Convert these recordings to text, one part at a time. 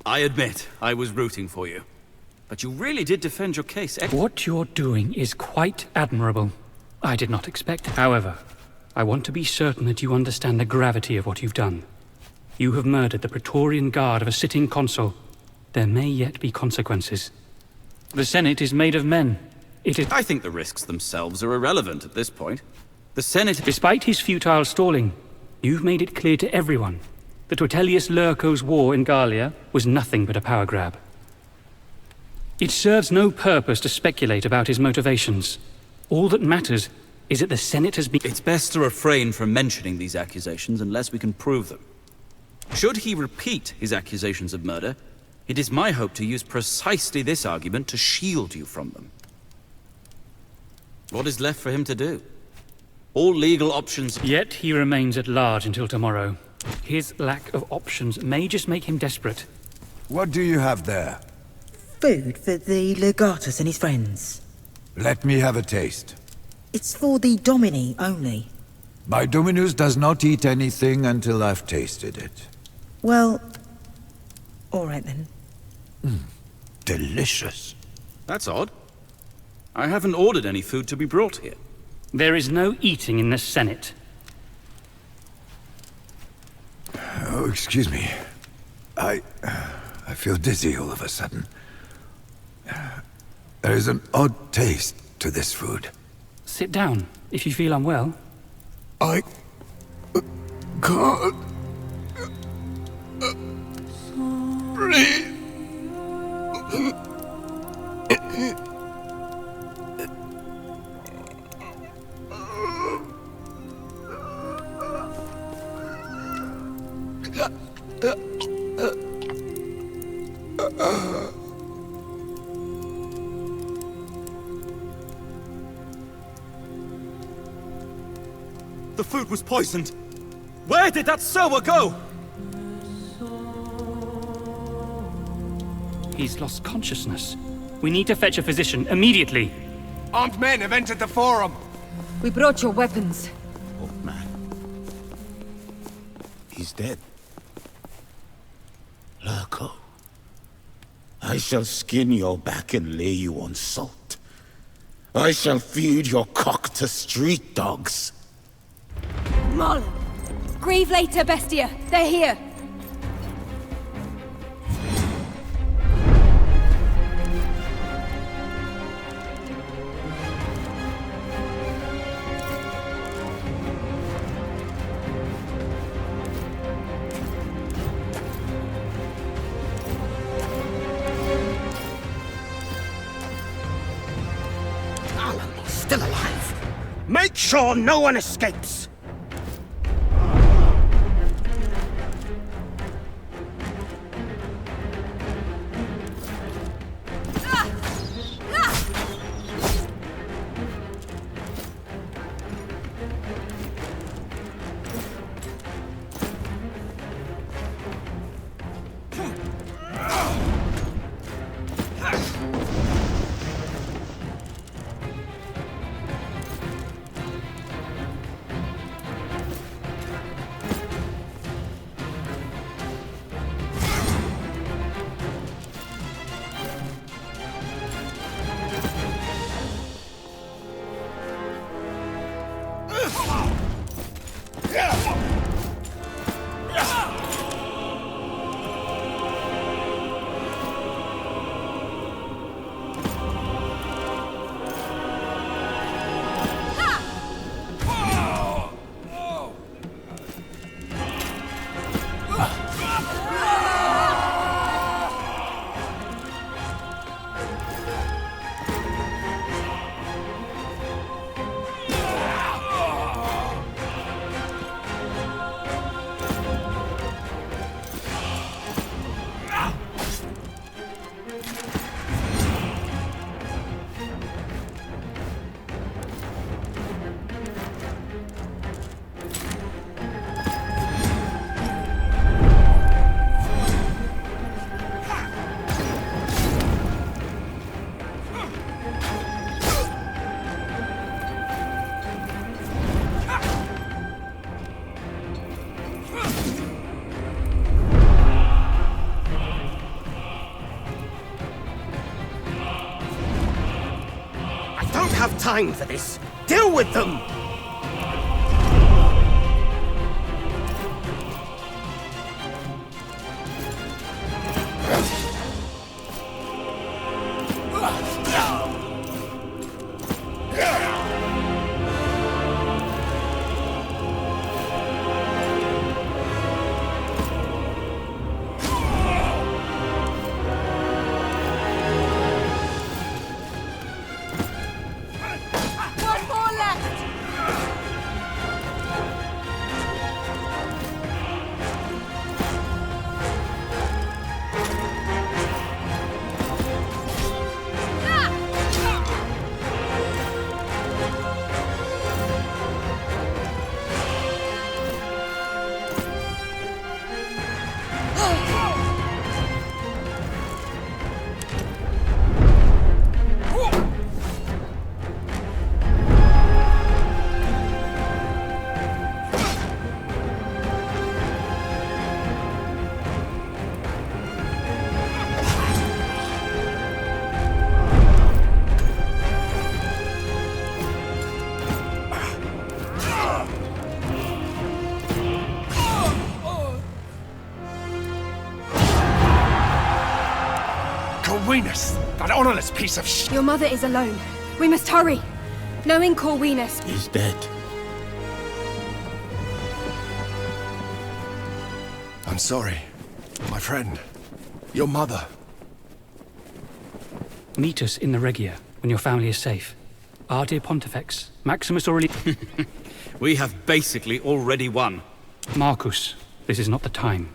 I admit, I was rooting for you. But you really did defend your case. What you're doing is quite admirable. I did not expect it. However, I want to be certain that you understand the gravity of what you've done. You have murdered the Praetorian Guard of a sitting consul. There may yet be consequences. The Senate is made of men. It is... I think the risks themselves are irrelevant at this point. The Senate... Despite his futile stalling, you've made it clear to everyone that Vitellius Lurco's war in Gallia was nothing but a power grab. It serves no purpose to speculate about his motivations. All that matters is that the Senate has been... It's best to refrain from mentioning these accusations unless we can prove them. Should he repeat his accusations of murder, it is my hope to use precisely this argument to shield you from them. What is left for him to do? All legal options... Yet he remains at large until tomorrow. His lack of options may just make him desperate. What do you have there? Food for the Legatus and his friends. Let me have a taste. It's for the Domini only. My Dominus does not eat anything until I've tasted it. Well, all right then. Delicious. That's odd. I haven't ordered any food to be brought here. There is no eating in the Senate. Oh, excuse me. I feel dizzy all of a sudden. There is an odd taste to this food. Sit down, if you feel unwell. I can't breathe. The food was poisoned. Where did that sower go? He's lost consciousness. We need to fetch a physician immediately. Armed men have entered the forum. We brought your weapons. Old man. He's dead. Lurko. I shall skin your back and lay you on salt. I shall feed your cock to street dogs. Marlon! Grieve later, Bestia. They're here. Alan is still alive. Make sure no one escapes. have time for this. Deal with them! One more left! Corvinus, that honorless piece of sh... Your mother is alone. We must hurry. Knowing Corvinus, He's dead. I'm sorry. My friend. Your mother. Meet us in the Regia when your family is safe. Our dear Pontifex, Maximus Aurelius... We have basically already won. Marcus, this is not the time.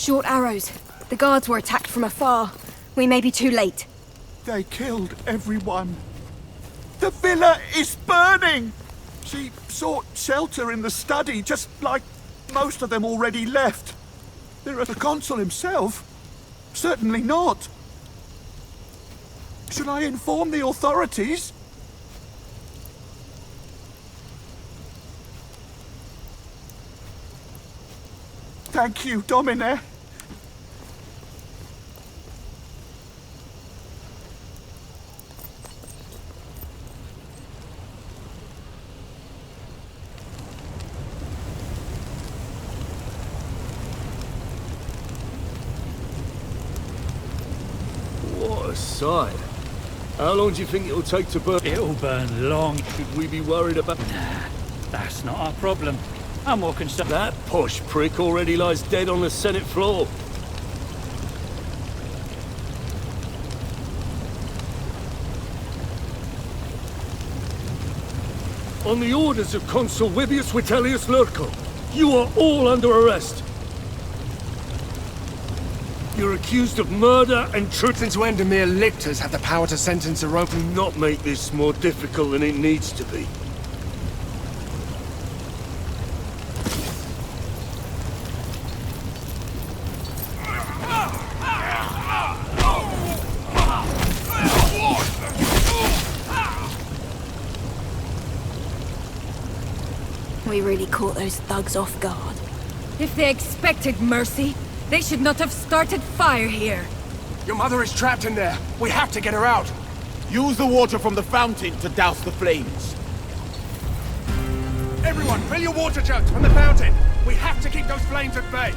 short arrows. The guards were attacked from afar. We may be too late. They killed everyone. The villa is burning! She sought shelter in the study, just like most of them already left. The consul himself? Certainly not. Should I inform the authorities? Thank you, Domine. What a sight. How long do you think it'll take to burn? It'll burn long. Should we be worried about... Nah, that's not our problem. I'm more concerned. That posh prick already lies dead on the Senate floor. On the orders of Consul Vibius Vitellius Lurco, you are all under arrest. You're accused of murder and truth. Since when do mere lictors have the power to sentence a Roman? Do not make this more difficult than it needs to be. We really caught those thugs off guard. If they expected mercy, they should not have started fire here. Your mother is trapped in there. We have to get her out. Use the water from the fountain to douse the flames. Everyone, fill your water jugs from the fountain. We have to keep those flames at bay.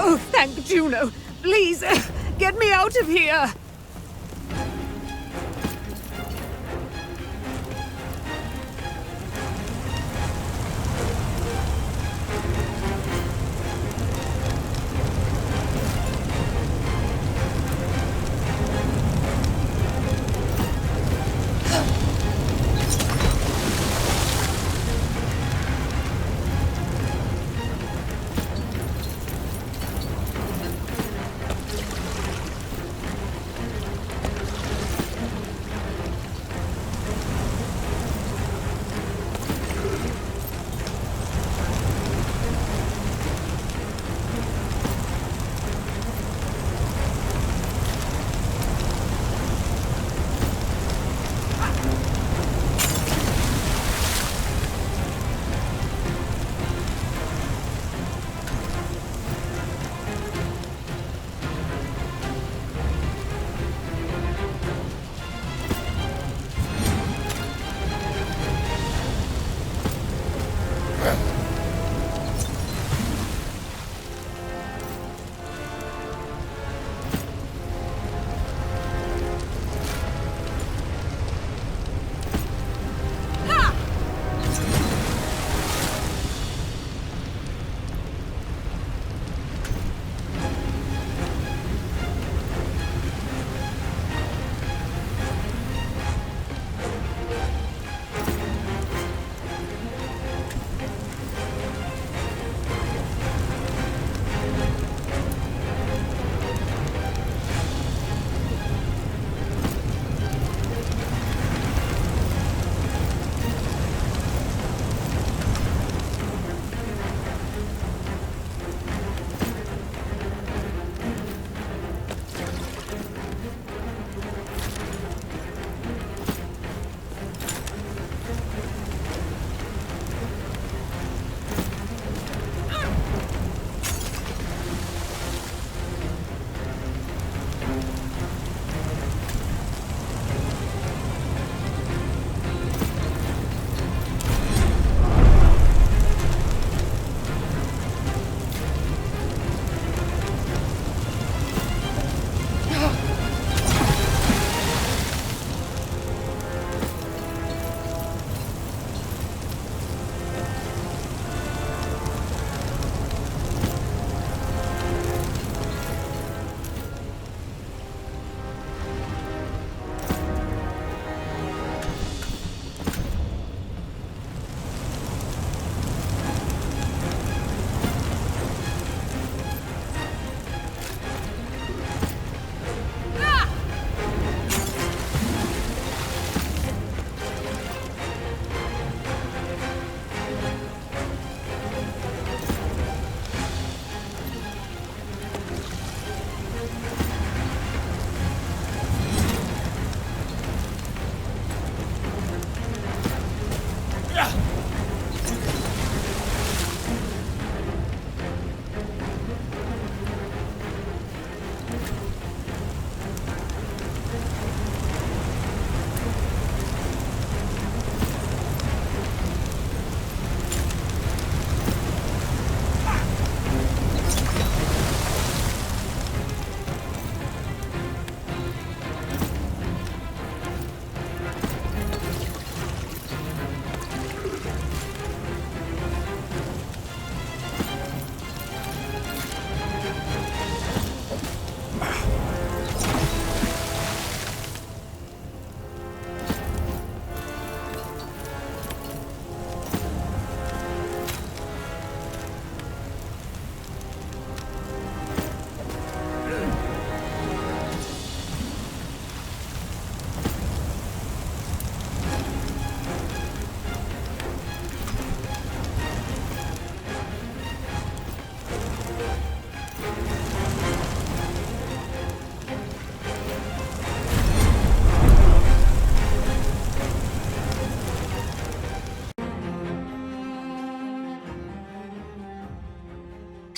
Oh, thank Juno. Please, get me out of here.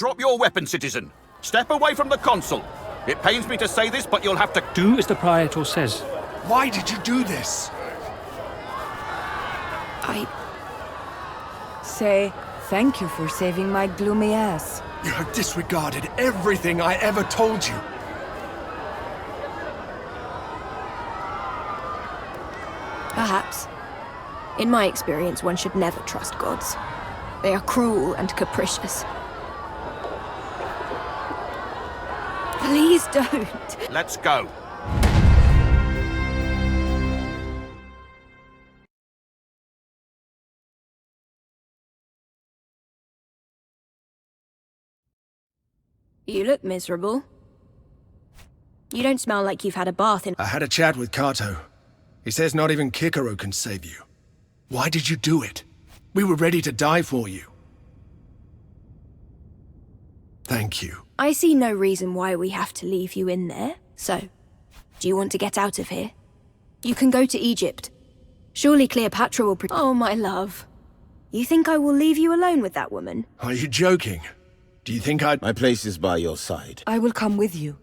Drop your weapon, citizen. Step away from the consul. It pains me to say this, but you'll have to... Do as the Praetor says. Why did you do this? I say thank you for saving my gloomy ass. You have disregarded everything I ever told you. Perhaps. In my experience, one should never trust gods. They are cruel and capricious. Please don't. Let's go. You look miserable. You don't smell like you've had a bath in... I had a chat with Kato. He says not even Kikaro can save you. Why did you do it? We were ready to die for you. Thank you. I see no reason why we have to leave you in there. So, do you want to get out of here? You can go to Egypt. Surely Cleopatra will... Oh, my love. You think I will leave you alone with that woman? Are you joking? Do you think I'd... My place is by your side. I will come with you.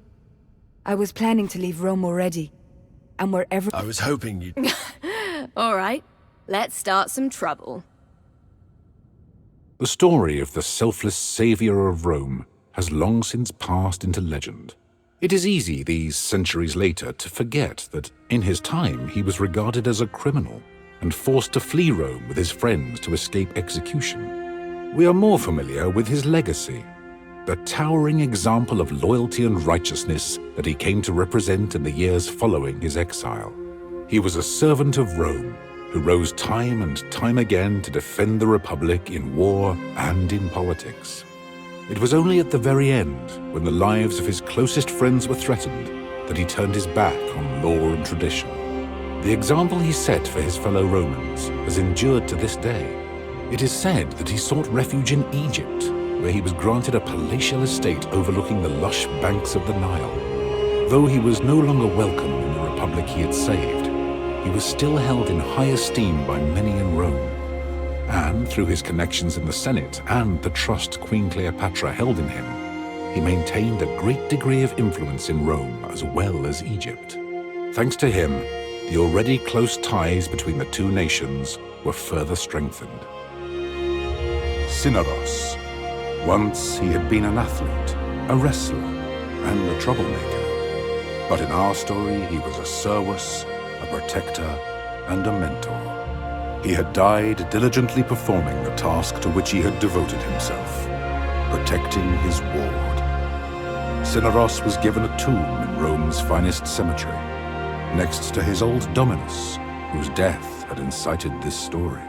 I was planning to leave Rome already. And wherever... I was hoping you'd... All right. Let's start some trouble. The story of the selfless savior of Rome has long since passed into legend. It is easy these centuries later to forget that in his time he was regarded as a criminal and forced to flee Rome with his friends to escape execution. We are more familiar with his legacy, the towering example of loyalty and righteousness that he came to represent in the years following his exile. He was a servant of Rome who rose time and time again to defend the Republic in war and in politics. It was only at the very end, when the lives of his closest friends were threatened, that he turned his back on law and tradition. The example he set for his fellow Romans has endured to this day. It is said that he sought refuge in Egypt, where he was granted a palatial estate overlooking the lush banks of the Nile. Though he was no longer welcome in the Republic he had saved, he was still held in high esteem by many in Rome. And through his connections in the Senate and the trust Queen Cleopatra held in him, he maintained a great degree of influence in Rome as well as Egypt. Thanks to him, the already close ties between the two nations were further strengthened. Cynaros. Once he had been an athlete, a wrestler, and a troublemaker. But in our story, he was a servus, a protector, and a mentor. He had died diligently performing the task to which he had devoted himself, protecting his ward. Cynaros was given a tomb in Rome's finest cemetery, next to his old dominus, whose death had incited this story.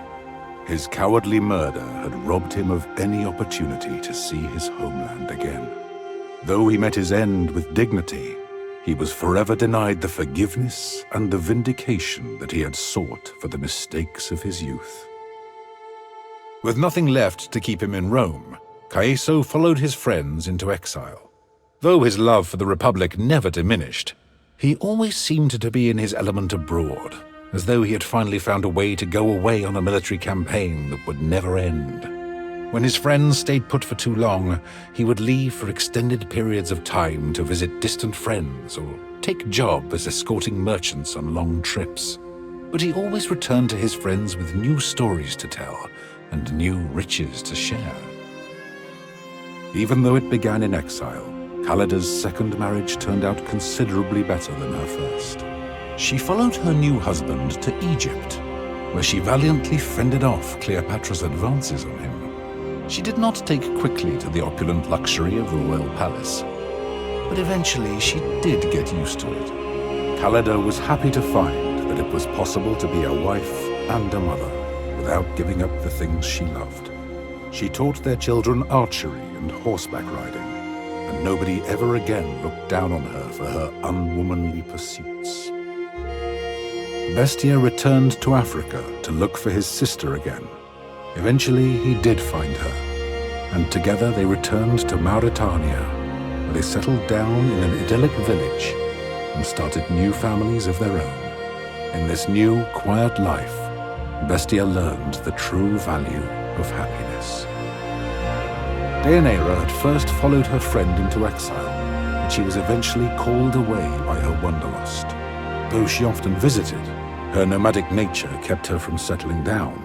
His cowardly murder had robbed him of any opportunity to see his homeland again. Though he met his end with dignity, he was forever denied the forgiveness and the vindication that he had sought for the mistakes of his youth. With nothing left to keep him in Rome, Caeso followed his friends into exile. Though his love for the Republic never diminished, he always seemed to be in his element abroad, as though he had finally found a way to go away on a military campaign that would never end. When his friends stayed put for too long, he would leave for extended periods of time to visit distant friends or take job as escorting merchants on long trips. But he always returned to his friends with new stories to tell and new riches to share. Even though it began in exile, Callida's second marriage turned out considerably better than her first. She followed her new husband to Egypt, where she valiantly fended off Cleopatra's advances on him. She did not take quickly to the opulent luxury of the royal palace, but eventually she did get used to it. Callida was happy to find that it was possible to be a wife and a mother without giving up the things she loved. She taught their children archery and horseback riding, and nobody ever again looked down on her for her unwomanly pursuits. Bestia returned to Africa to look for his sister again. Eventually, he did find her, and together they returned to Mauritania, where they settled down in an idyllic village and started new families of their own. In this new, quiet life, Bestia learned the true value of happiness. Deianira had first followed her friend into exile, but she was eventually called away by her wanderlust. Though she often visited, her nomadic nature kept her from settling down,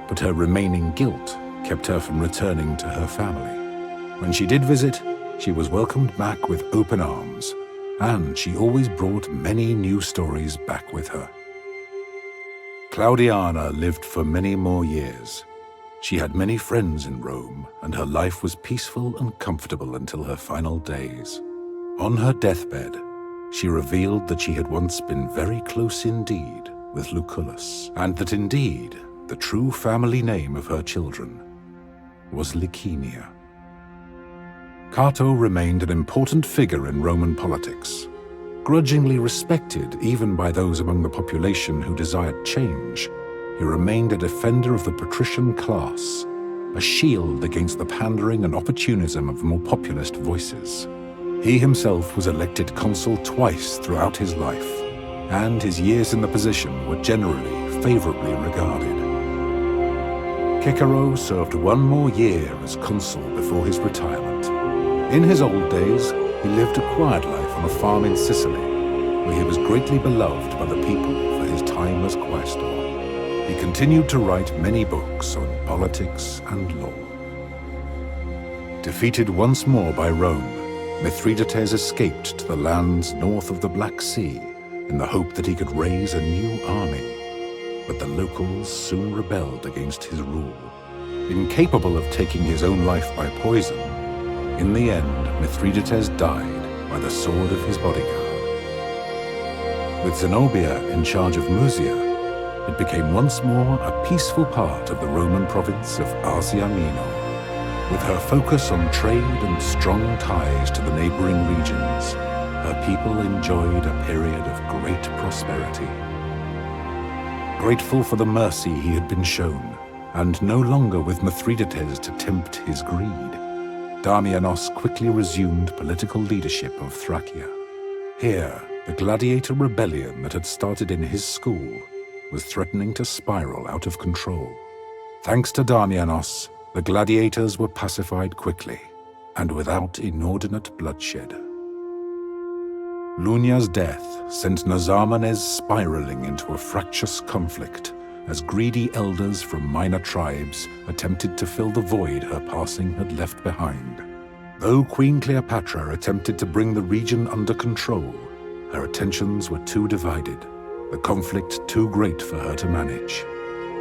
but her remaining guilt kept her from returning to her family. When she did visit, she was welcomed back with open arms, and she always brought many new stories back with her. Claudiana lived for many more years. She had many friends in Rome, and her life was peaceful and comfortable until her final days. On her deathbed, she revealed that she had once been very close indeed with Lucullus, and that indeed the true family name of her children was Liciniia. Cato remained an important figure in Roman politics. Grudgingly respected even by those among the population who desired change, he remained a defender of the patrician class, a shield against the pandering and opportunism of more populist voices. He himself was elected consul twice throughout his life, and his years in the position were generally favorably regarded. Cicero served one more year as consul before his retirement. In his old days, he lived a quiet life on a farm in Sicily, where he was greatly beloved by the people for his time as quaestor. He continued to write many books on politics and law. Defeated once more by Rome, Mithridates escaped to the lands north of the Black Sea in the hope that he could raise a new army. But the locals soon rebelled against his rule. Incapable of taking his own life by poison, in the end, Mithridates died by the sword of his bodyguard. With Zenobia in charge of Musia, it became once more a peaceful part of the Roman province of Asia Minor. With her focus on trade and strong ties to the neighboring regions, her people enjoyed a period of great prosperity. Grateful for the mercy he had been shown, and no longer with Mithridates to tempt his greed, Damianos quickly resumed political leadership of Thracia. Here, the gladiator rebellion that had started in his school was threatening to spiral out of control. Thanks to Damianos, the gladiators were pacified quickly, and without inordinate bloodshed. Lunia's death sent Nazarmanes spiraling into a fractious conflict as greedy elders from minor tribes attempted to fill the void her passing had left behind. Though Queen Cleopatra attempted to bring the region under control, her attentions were too divided, the conflict too great for her to manage.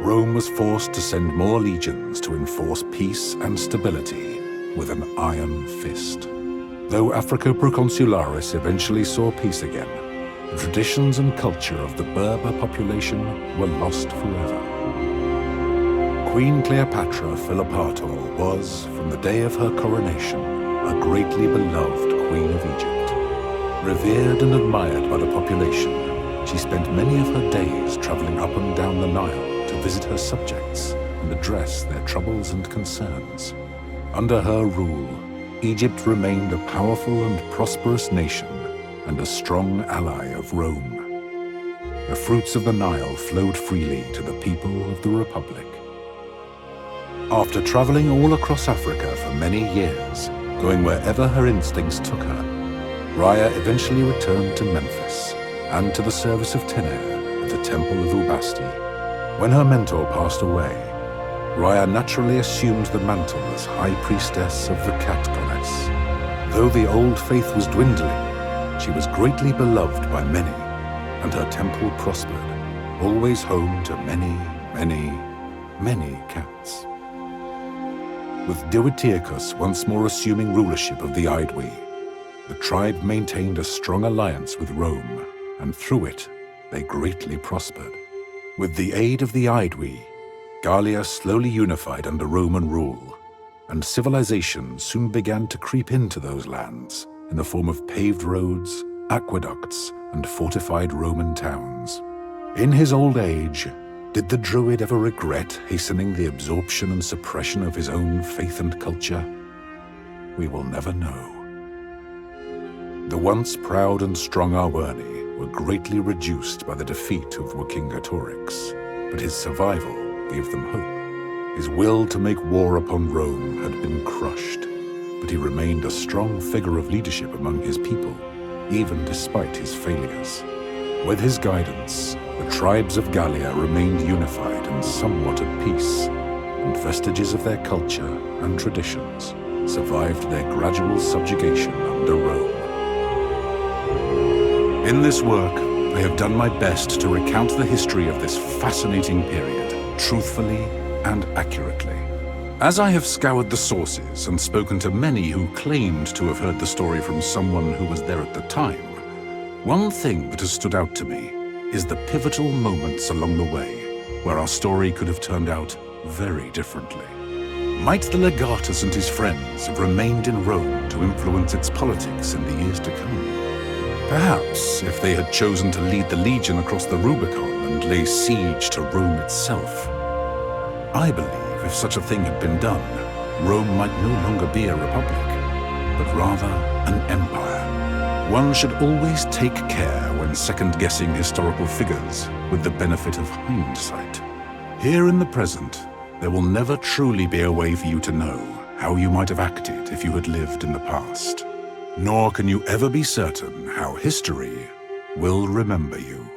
Rome was forced to send more legions to enforce peace and stability with an iron fist. Though Africa Proconsularis eventually saw peace again, the traditions and culture of the Berber population were lost forever. Queen Cleopatra Philopator was, from the day of her coronation, a greatly beloved Queen of Egypt. Revered and admired by the population, she spent many of her days traveling up and down the Nile to visit her subjects and address their troubles and concerns. Under her rule, Egypt remained a powerful and prosperous nation and a strong ally of Rome. The fruits of the Nile flowed freely to the people of the Republic. After traveling all across Africa for many years, going wherever her instincts took her, Rhea eventually returned to Memphis and to the service of Tener at the Temple of Ubasti. When her mentor passed away, Rhea naturally assumed the mantle as High Priestess of the Cat Goddess. Though the old faith was dwindling, she was greatly beloved by many, and her temple prospered, always home to many, many, many cats. With Dioteuchus once more assuming rulership of the Aedui, the tribe maintained a strong alliance with Rome, and through it, they greatly prospered. With the aid of the Aedui, Gallia slowly unified under Roman rule, and civilization soon began to creep into those lands in the form of paved roads, aqueducts, and fortified Roman towns. In his old age, did the Druid ever regret hastening the absorption and suppression of his own faith and culture? We will never know. The once proud and strong Arverni were greatly reduced by the defeat of Vercingetorix, but his survival gave them hope. His will to make war upon Rome had been crushed, but he remained a strong figure of leadership among his people, even despite his failures. With his guidance, the tribes of Gallia remained unified and somewhat at peace, and vestiges of their culture and traditions survived their gradual subjugation under Rome. In this work, I have done my best to recount the history of this fascinating period, truthfully and accurately. As I have scoured the sources and spoken to many who claimed to have heard the story from someone who was there at the time, one thing that has stood out to me is the pivotal moments along the way where our story could have turned out very differently. Might the legatus and his friends have remained in Rome to influence its politics in the years to come? Perhaps if they had chosen to lead the legion across the Rubicon and lay siege to Rome itself. I believe if such a thing had been done, Rome might no longer be a republic, but rather an empire. One should always take care when second-guessing historical figures with the benefit of hindsight. Here in the present, there will never truly be a way for you to know how you might have acted if you had lived in the past. Nor can you ever be certain how history will remember you.